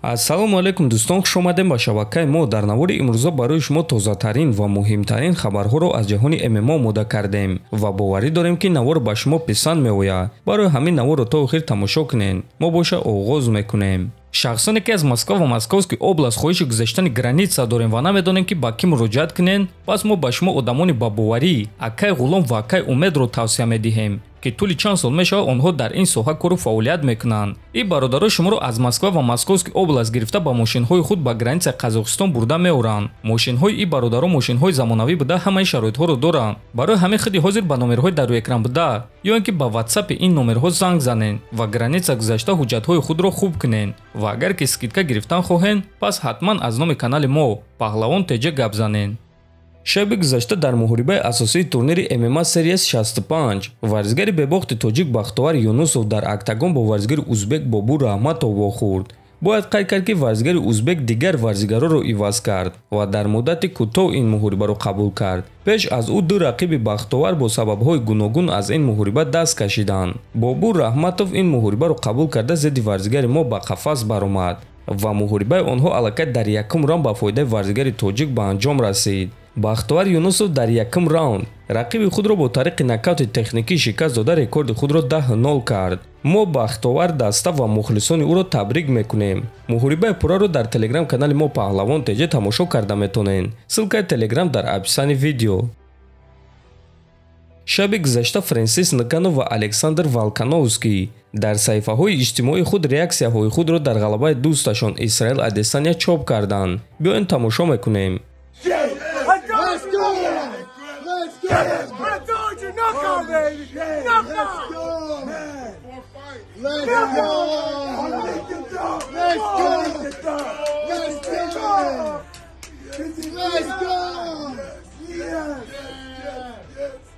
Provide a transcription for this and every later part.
ассалому алайкум дӯстон, хуш омадем ба шабакаи мо. Дар навори имрӯза барои шумо тозатарин ва муҳимтарин хабарҳоро аз ҷаҳони ММО омода кардем ва боварӣ дорем ки навор ба шумо писанд меояд. Барои ҳамин наворро то охир тамошо кунед. Мо боша оғоз мекунем. шахсоне ки аз Москва ва Московский област хоҳиши гузаштани граница дорем ва намедонем ки ба ки муроҷиат кунем, пас мо ба шумо одамони бабоварӣ, акай ғулом ва акай умедро тавсия медиҳем ки тӯли чанд сол мешавад онҳо дар ин соҳа кору фаъолият мекунанд. И бародаро шуморо аз Москва ва Московский област гирифта ба мошинҳои худ ба границаи Қазоқистон бурда меоранд. Мошинҳои и бародаро мошинҳои замонавӣ буда ҳамаи шароитҳоро доранд. Барои ҳамин худи ҳозир ба номерҳои дар рӯекран буда ё ин ки ба WhatsApp ин номерҳо занг занед ва граница гузашта ҳуҷҷатҳои худро хуб кунед ва агар ки скидка гирифтан хоҳед, пас ҳатман аз номи канали мо Паҳлавон теҷа гап занед. шаби гузашта дар муҳорибаи асосии турнири ММА серияси 65 варзигари бебохти тоҷик Бахтовар Юнусов дар октагон бо варзигари узбек Бобур Раҳматов вохӯрд. бояд қайд кард ки варзигари узбек дигар варзигароро иваз кард ва дар муддати кӯтоҳ ин муҳорибаро қабул кард. пеш аз ӯ ду рақиби Бахтовар бо сабабҳои гуногун аз ин муҳориба даст кашиданд. Бобур Раҳматов ин муҳорибаро қабул карда зидди варзигари мо ба қафас баромад ва муҳорибаи онҳо аллакай дар якум раунд ба фоидаи варзигари тоҷик ба анҷом расид. Бахтовар Юнусов дар якум раунд рақиби худро бо тариқи нокаути техникӣ шикаст дода рекорди худро 10-0 кард. мо Бахтовар даста ва мухлисони ӯро табрик мекунем. муҳорибаи пурраро дар телеграм канали мо Паҳлавон теҷа тамошо карда метонед. ссилкаи телеграм дар описани видео. шаби гузашта Фрэнсис Нганов ва Александр Волконовский дар саҳифаҳои иҷтимоии худ реаксияҳои худро дар ғалабаи дӯсташон Исраил Адесаня чоп карданд. биёед тамошо мекунем.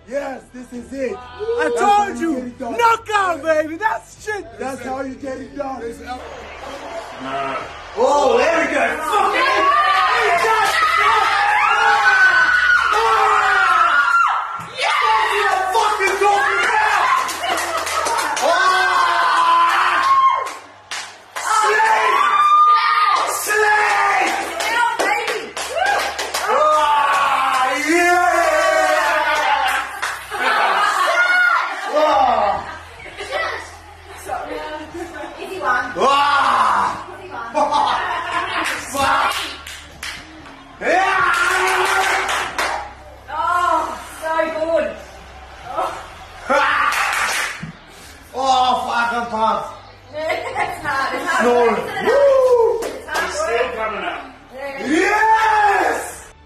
Yes, this is it. I told you, knockout, baby. That's shit. That's how you get it done. Oh, there we go. Fuck it.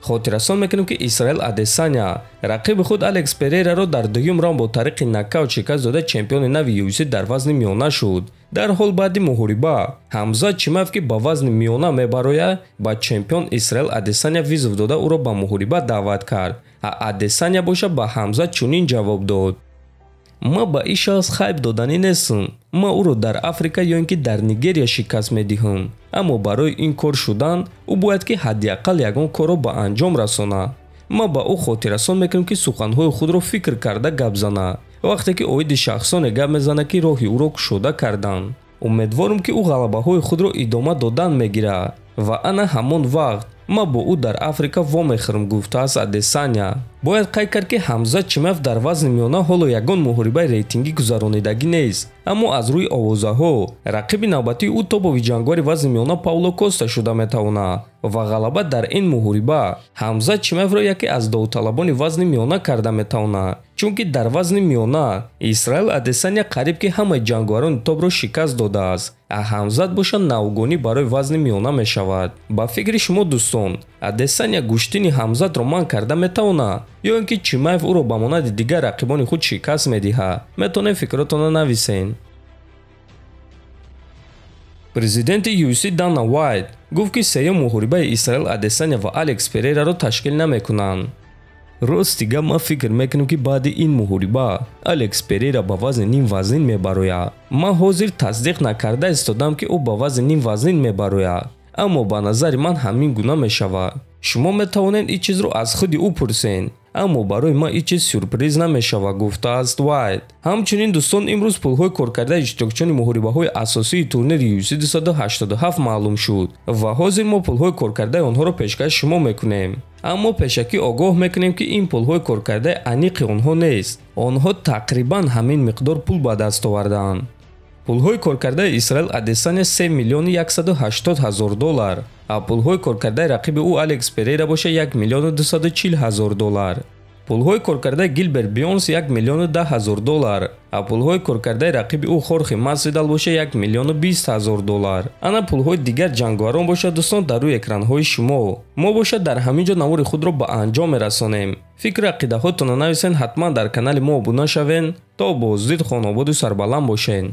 хотиррасон мекунем ки Исраил Адесаня рақиби худ Алекс Перейраро дар дуюм раунд бо тариқи нокаут шикаст дода чемпиони нави UFC дар вазни миёна шуд. дар ҳол баъди муҳориба Ҳамзат Чимаев ки ба вазни миёна мебарояд ба чемпион Исраил Адесаня визов дода ӯро ба муҳориба даъват кард. Адесаня боша ба Ҳамзат чунин ҷавоб дод: ма ба ин шахс хайп доданӣ нестам. ма ӯро дар Африка ё ин ки дар Нигерия шикаст медиҳам. аммо барои ин кор шудан ӯ бояд ки ҳаддиақал ягон корро ба анҷом расонад. ма ба ӯ хотиррасон мекунам ки суханҳои худро фикр карда гап зана. вақте ки оиди шахсоне гап мезана ки роҳи ӯро кушода карданд. умедворам ки ӯ ғалабаҳои худро идома додан мегирад ва ана ҳамон вақт ма бо ӯ дар Африка вомехӯрам, гуфтааст Адесаня. бояд қайд кард ки Ҳамзат Чимаев дар вазни миёна ҳоло ягон муҳорибаи рейтингӣ гузаронидагӣ нест, аммо аз рӯи овозаҳо рақиби навбатии ӯ тобови ҷангори вазни миёна Пауло Коста шуда метавонад ва ғалаба дар ин муҳориба Ҳамзат Чимаевро яке аз довталабони вазни миёна карда метавонад, чунки дар вазни миёна Исраил Адесаня қариб ки ҳамаи ҷангварони тобро шикаст додааст. Ҳамзат боша навгонӣ барои вазни миёна мешавад. ба фикри шумо дӯстон, Адесаня гӯштини Ҳамзатро манъ карда метавонад ё ин ки Чимаев ӯро ба монанди дигар рақибони худ шикаст медиҳад? метавонед фикротонро нависед. президенти UFC Дана Вайт гуфт ки сеюм муҳорибаи Исраил Адесаня ва Алекс Перейраро ташкил намекунанд. ростига ма фикр мекунам ки баъди ин муҳориба Алекс Перейра ба вазни ним вазнин мебарояд. ман ҳозир тасдиқ накарда истодам ки ӯ ба вазни ним вазнин мебарояд, аммо ба назари ман ҳамин гуна мешавад. шумо метавонед ин чизро аз худи ӯ пурсед. аммо барои ман ҳеҷ чиз сюрприз намешавад, гуфтааст Вайт. Ҳамчунин дӯстон, имрӯз пулҳои коркардаи иштирокчиёни муҳорибаҳои асосии турнири UFC 287 маълум шуд ва ҳозир мо пулҳои коркардаи онҳоро пешкаши шумо мекунем. аммо пешакӣ огоҳ мекунем, ки ин пулҳои коркардаи аниқи онҳо нест. Онҳо тақрибан ҳамин миқдор пул ба даст овардаанд. пулҳои коркардаи Исраил Адесаня $3 миллиони 180 ҳазор $, а пулҳои коркардаи рақиби ӯ Алекс Перейра боша $1 миллиони 240 ҳазор $. пулҳои коркардаи Гилберт Бёрнс $1 миллиони 10 ҳазор $, а пулҳои коркардаи рақиби ӯ Хорхе Масвидал боша $1 миллиони 20 ҳазор $. ана пулҳои дигар ҷангорон бошад дӯстон дар рӯи экранҳои шумо. мо бошад дар ҳамин ҷо навори худро ба анҷом мерасонем. фикру ақидаҳотонро нависен, ҳатман дар канали мо обуна шавен. то боздид, хонободу сарбаланд бошен.